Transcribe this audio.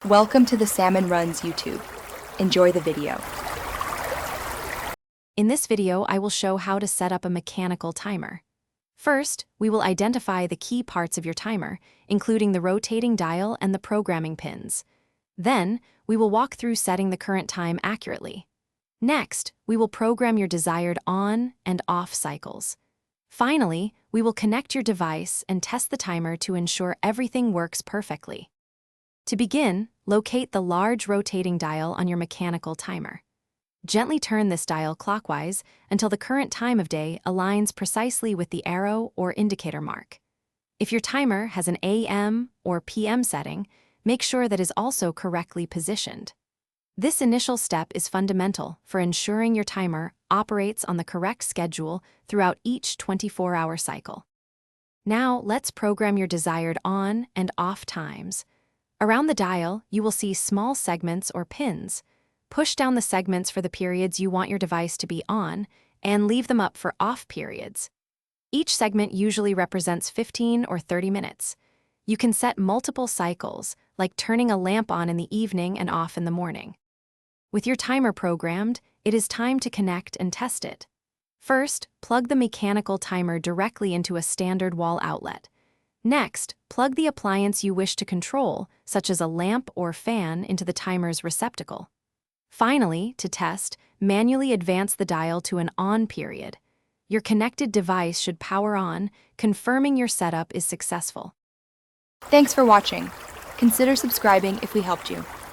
Welcome to the Salmon Runs YouTube. Enjoy the video. In this video, I will show how to set up a mechanical timer. First, we will identify the key parts of your timer, including the rotating dial and the programming pins. Then, we will walk through setting the current time accurately. Next, we will program your desired on and off cycles. Finally, we will connect your device and test the timer to ensure everything works perfectly. To begin, locate the large rotating dial on your mechanical timer. Gently turn this dial clockwise until the current time of day aligns precisely with the arrow or indicator mark. If your timer has an AM or PM setting, make sure that is also correctly positioned. This initial step is fundamental for ensuring your timer operates on the correct schedule throughout each 24-hour cycle. Now, let's program your desired on and off times. Around the dial, you will see small segments or pins. Push down the segments for the periods you want your device to be on, and leave them up for off periods. Each segment usually represents 15 or 30 minutes. You can set multiple cycles, like turning a lamp on in the evening and off in the morning. With your timer programmed, it is time to connect and test it. First, plug the mechanical timer directly into a standard wall outlet. Next, plug the appliance you wish to control, such as a lamp or fan, into the timer's receptacle. Finally, to test, manually advance the dial to an on period. Your connected device should power on, confirming your setup is successful. Thanks for watching. Consider subscribing if we helped you.